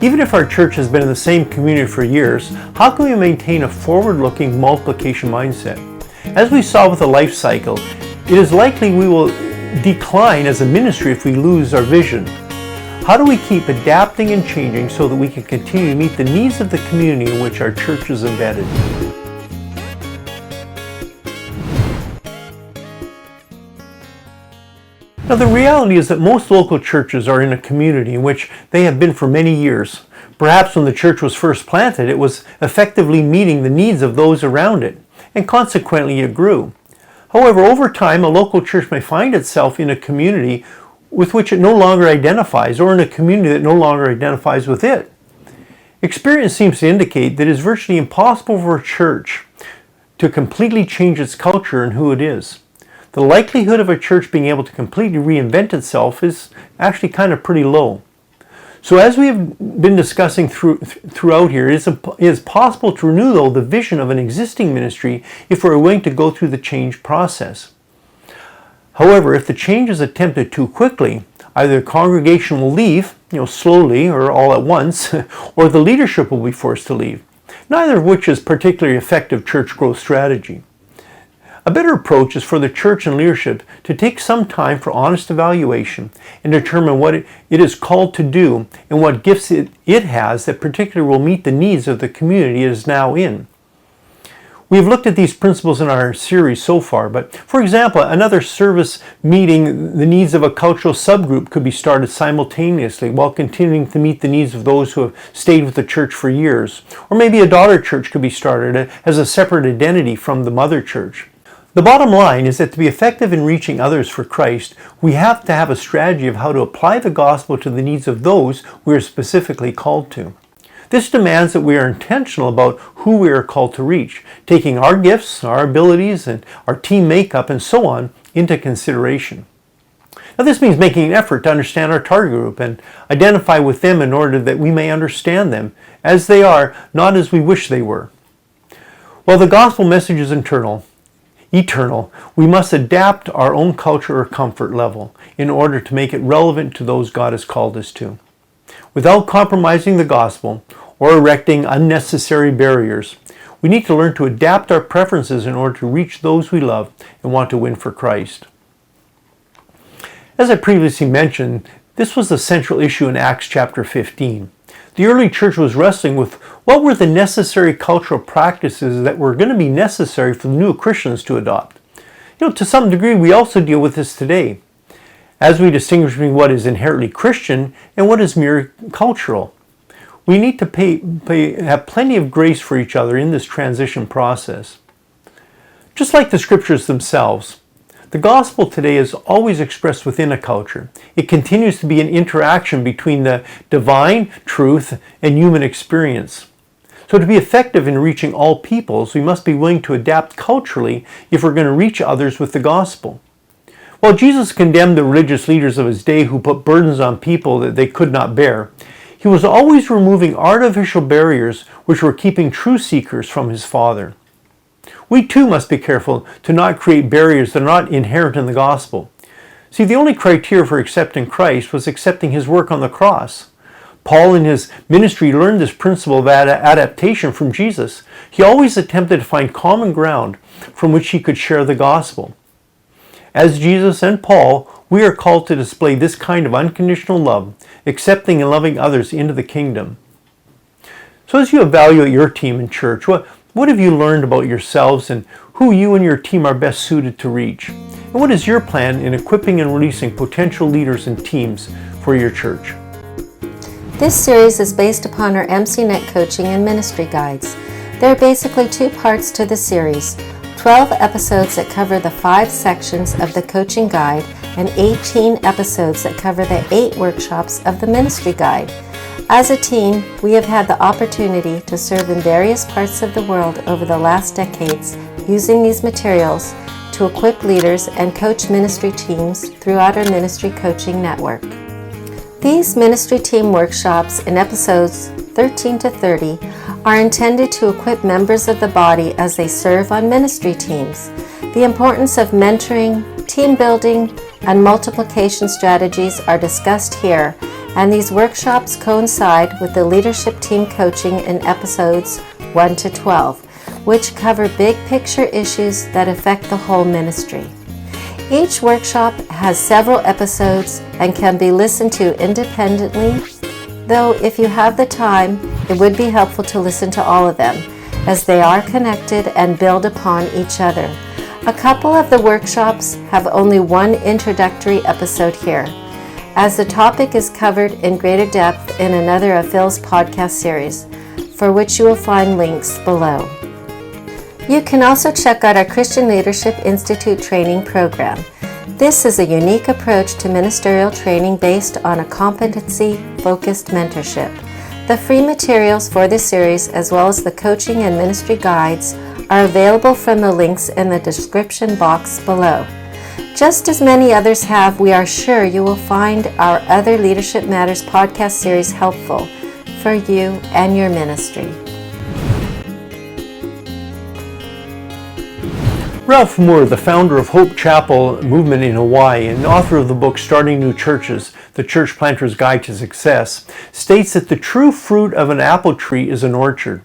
Even if our church has been in the same community for years, how can we maintain a forward-looking multiplication mindset? As we saw with the life cycle, it is likely we will decline as a ministry if we lose our vision. How do we keep adapting and changing so that we can continue to meet the needs of the community in which our church is embedded? Now, the reality is that most local churches are in a community in which they have been for many years. Perhaps when the church was first planted, it was effectively meeting the needs of those around it, and consequently it grew. However, over time, a local church may find itself in a community with which it no longer identifies, or in a community that no longer identifies with it. Experience seems to indicate that it is virtually impossible for a church to completely change its culture and who it is. The likelihood of a church being able to completely reinvent itself is actually kind of pretty low. So as we have been discussing throughout here, it is possible to renew, though, the vision of an existing ministry if we're willing to go through the change process. However, if the change is attempted too quickly, either the congregation will leave, slowly or all at once, or the leadership will be forced to leave, neither of which is particularly effective church growth strategy. A better approach is for the church and leadership to take some time for honest evaluation and determine what it is called to do and what gifts it has that particularly will meet the needs of the community it is now in. We have looked at these principles in our series so far, but for example, another service meeting the needs of a cultural subgroup could be started simultaneously while continuing to meet the needs of those who have stayed with the church for years. Or maybe a daughter church could be started as a separate identity from the mother church. The bottom line is that to be effective in reaching others for Christ, we have to have a strategy of how to apply the gospel to the needs of those we are specifically called to. This demands that we are intentional about who we are called to reach, taking our gifts, our abilities, and our team makeup and so on into consideration. Now, this means making an effort to understand our target group and identify with them in order that we may understand them as they are, not as we wish they were. While the gospel message is eternal, we must adapt our own culture or comfort level in order to make it relevant to those God has called us to. Without compromising the gospel or erecting unnecessary barriers, we need to learn to adapt our preferences in order to reach those we love and want to win for Christ. As I previously mentioned, this was the central issue in Acts chapter 15. The early church was wrestling with what were the necessary cultural practices that were going to be necessary for the new Christians to adopt. To some degree, we also deal with this today, as we distinguish between what is inherently Christian and what is mere cultural. We need to have plenty of grace for each other in this transition process. Just like the scriptures themselves, the gospel today is always expressed within a culture. It continues to be an interaction between the divine truth and human experience. So to be effective in reaching all peoples, we must be willing to adapt culturally if we're going to reach others with the gospel. While Jesus condemned the religious leaders of his day who put burdens on people that they could not bear, he was always removing artificial barriers which were keeping true seekers from his Father. We too must be careful to not create barriers that are not inherent in the gospel. See, the only criteria for accepting Christ was accepting his work on the cross. Paul in his ministry learned this principle of adaptation from Jesus. He always attempted to find common ground from which he could share the gospel. As Jesus and Paul, we are called to display this kind of unconditional love, accepting and loving others into the kingdom. So as you evaluate your team in church, what have you learned about yourselves and who you and your team are best suited to reach? And what is your plan in equipping and releasing potential leaders and teams for your church? This series is based upon our MCNet coaching and ministry guides. There are basically two parts to the series, 12 episodes that cover the 5 sections of the coaching guide and 18 episodes that cover the 8 workshops of the ministry guide. As a team, we have had the opportunity to serve in various parts of the world over the last decades using these materials to equip leaders and coach ministry teams throughout our ministry coaching network. These ministry team workshops in episodes 13 to 30 are intended to equip members of the body as they serve on ministry teams. The importance of mentoring, team building, and multiplication strategies are discussed here, and these workshops coincide with the leadership team coaching in episodes 1 to 12, which cover big picture issues that affect the whole ministry. Each workshop has several episodes and can be listened to independently, though if you have the time, it would be helpful to listen to all of them, as they are connected and build upon each other. A couple of the workshops have only one introductory episode here, as the topic is covered in greater depth in another of Phil's podcast series, for which you will find links below. You can also check out our Christian Leadership Institute training program. This is a unique approach to ministerial training based on a competency-focused mentorship. The free materials for this series, as well as the coaching and ministry guides, are available from the links in the description box below. Just as many others have, we are sure you will find our other Leadership Matters podcast series helpful for you and your ministry. Ralph Moore, the founder of Hope Chapel movement in Hawaii and author of the book Starting New Churches, The Church Planter's Guide to Success, states that the true fruit of an apple tree is an orchard.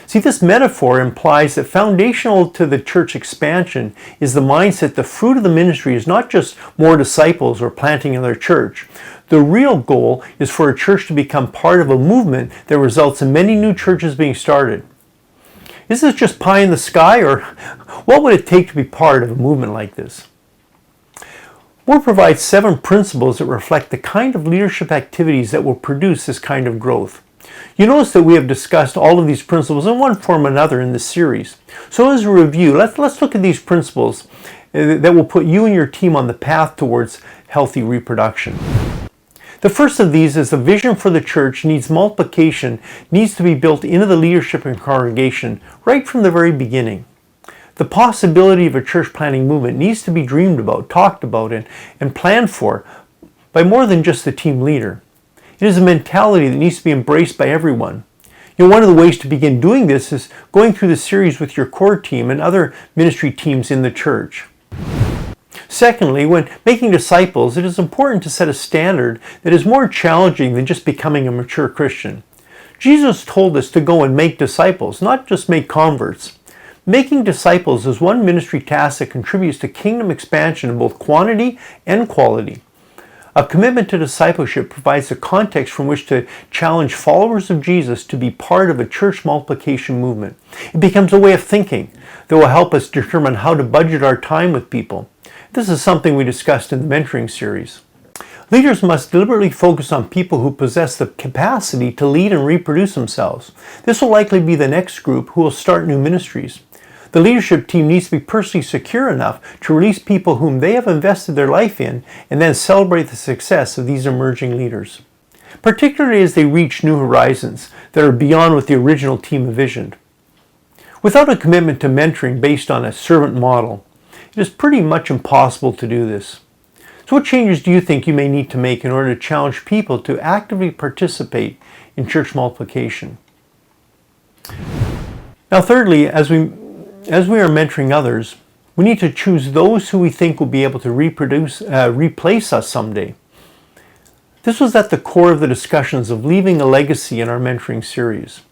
See, this metaphor implies that foundational to the church expansion is the mindset the fruit of the ministry is not just more disciples or planting another church. The real goal is for a church to become part of a movement that results in many new churches being started. Is this just pie in the sky, or what would it take to be part of a movement like this? Moore provides 7 principles that reflect the kind of leadership activities that will produce this kind of growth. You notice that we have discussed all of these principles in one form or another in this series. So as a review, let's look at these principles that will put you and your team on the path towards healthy reproduction. The first of these is the vision for the church needs to be built into the leadership and congregation right from the very beginning. The possibility of a church planting movement needs to be dreamed about, talked about, and planned for by more than just the team leader. It is a mentality that needs to be embraced by everyone. One of the ways to begin doing this is going through the series with your core team and other ministry teams in the church. Secondly, when making disciples, it is important to set a standard that is more challenging than just becoming a mature Christian. Jesus told us to go and make disciples, not just make converts. Making disciples is one ministry task that contributes to kingdom expansion in both quantity and quality. A commitment to discipleship provides the context from which to challenge followers of Jesus to be part of a church multiplication movement. It becomes a way of thinking that will help us determine how to budget our time with people. This is something we discussed in the mentoring series. Leaders must deliberately focus on people who possess the capacity to lead and reproduce themselves. This will likely be the next group who will start new ministries. The leadership team needs to be personally secure enough to release people whom they have invested their life in and then celebrate the success of these emerging leaders, particularly as they reach new horizons that are beyond what the original team envisioned. Without a commitment to mentoring based on a servant model, it is pretty much impossible to do this. So what changes do you think you may need to make in order to challenge people to actively participate in church multiplication? Now thirdly, as we are mentoring others, we need to choose those who we think will be able to replace us someday. This was at the core of the discussions of leaving a legacy in our mentoring series.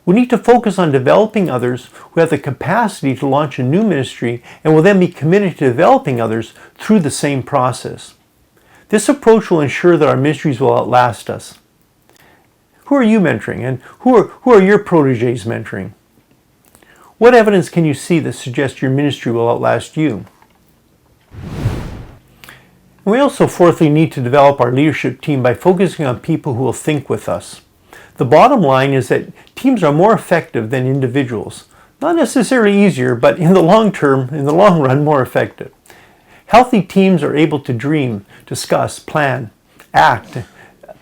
We need to focus on developing others who have the capacity to launch a new ministry and will then be committed to developing others through the same process. This approach will ensure that our ministries will outlast us. Who are you mentoring, and who are your protégés mentoring? What evidence can you see that suggests your ministry will outlast you? We also, fourthly, need to develop our leadership team by focusing on people who will think with us. The bottom line is that teams are more effective than individuals. Not necessarily easier, but in the long run, more effective. Healthy teams are able to dream, discuss, plan, act,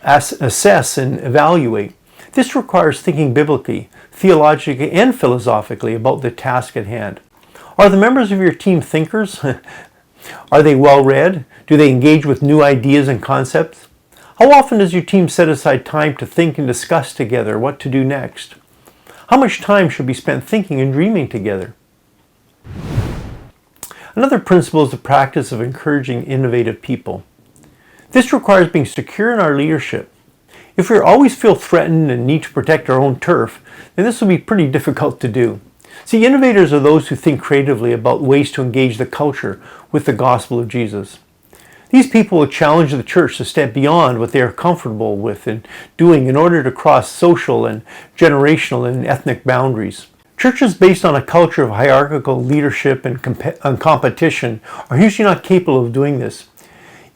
assess, and evaluate. This requires thinking biblically, theologically, and philosophically about the task at hand. Are the members of your team thinkers? Are they well-read? Do they engage with new ideas and concepts? How often does your team set aside time to think and discuss together what to do next? How much time should be spent thinking and dreaming together? Another principle is the practice of encouraging innovative people. This requires being secure in our leadership. If we always feel threatened and need to protect our own turf, then this will be pretty difficult to do. See, innovators are those who think creatively about ways to engage the culture with the gospel of Jesus. These people will challenge the church to step beyond what they are comfortable with and doing in order to cross social and generational and ethnic boundaries. Churches based on a culture of hierarchical leadership and competition are usually not capable of doing this.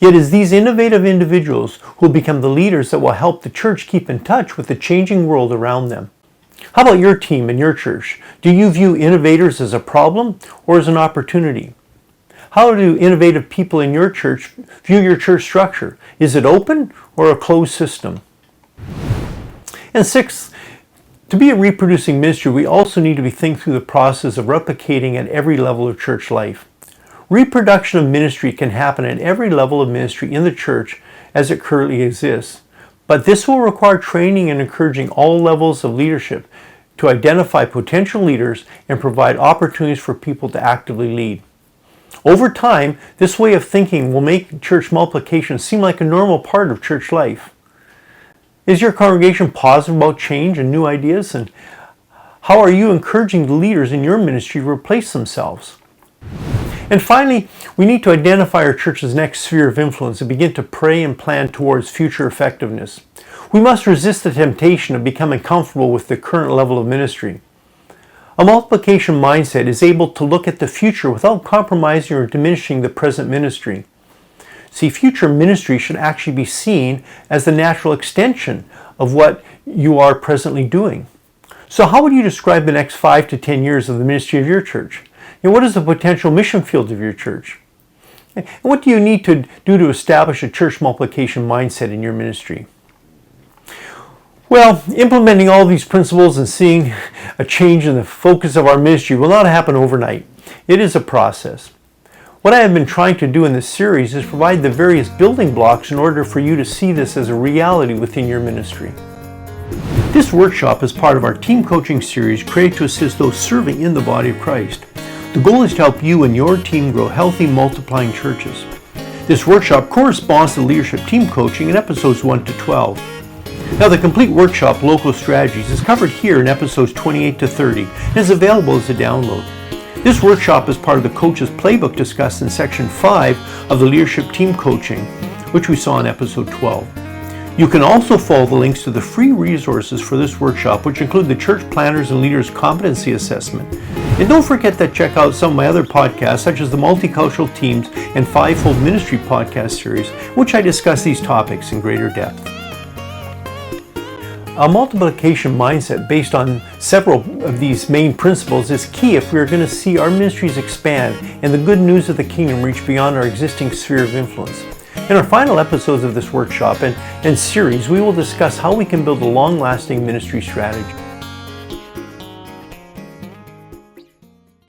Yet it's these innovative individuals who will become the leaders that will help the church keep in touch with the changing world around them. How about your team and your church? Do you view innovators as a problem or as an opportunity? How do innovative people in your church view your church structure? Is it open or a closed system? And sixth, to be a reproducing ministry, we also need to be thinking through the process of replicating at every level of church life. Reproduction of ministry can happen at every level of ministry in the church as it currently exists. But this will require training and encouraging all levels of leadership to identify potential leaders and provide opportunities for people to actively lead. Over time, this way of thinking will make church multiplication seem like a normal part of church life. Is your congregation positive about change and new ideas? And how are you encouraging the leaders in your ministry to replace themselves? And finally, we need to identify our church's next sphere of influence and begin to pray and plan towards future effectiveness. We must resist the temptation of becoming comfortable with the current level of ministry. A multiplication mindset is able to look at the future without compromising or diminishing the present ministry. See, future ministry should actually be seen as the natural extension of what you are presently doing. So how would you describe the next 5 to 10 years of the ministry of your church? And what is the potential mission field of your church? And what do you need to do to establish a church multiplication mindset in your ministry? Well, implementing all these principles and seeing a change in the focus of our ministry will not happen overnight. It is a process. What I have been trying to do in this series is provide the various building blocks in order for you to see this as a reality within your ministry. This workshop is part of our team coaching series created to assist those serving in the body of Christ. The goal is to help you and your team grow healthy, multiplying churches. This workshop corresponds to leadership team coaching in episodes 1 to 12. Now, the complete workshop, Local Strategies, is covered here in episodes 28 to 30 and is available as a download. This workshop is part of the Coach's Playbook discussed in Section 5 of the Leadership Team Coaching, which we saw in episode 12. You can also follow the links to the free resources for this workshop, which include the Church Planners and Leaders Competency Assessment. And don't forget to check out some of my other podcasts, such as the Multicultural Teams and Fivefold Ministry podcast series, which I discuss these topics in greater depth. A multiplication mindset based on several of these main principles is key if we are going to see our ministries expand and the good news of the kingdom reach beyond our existing sphere of influence. In our final episodes of this workshop and series, we will discuss how we can build a long-lasting ministry strategy.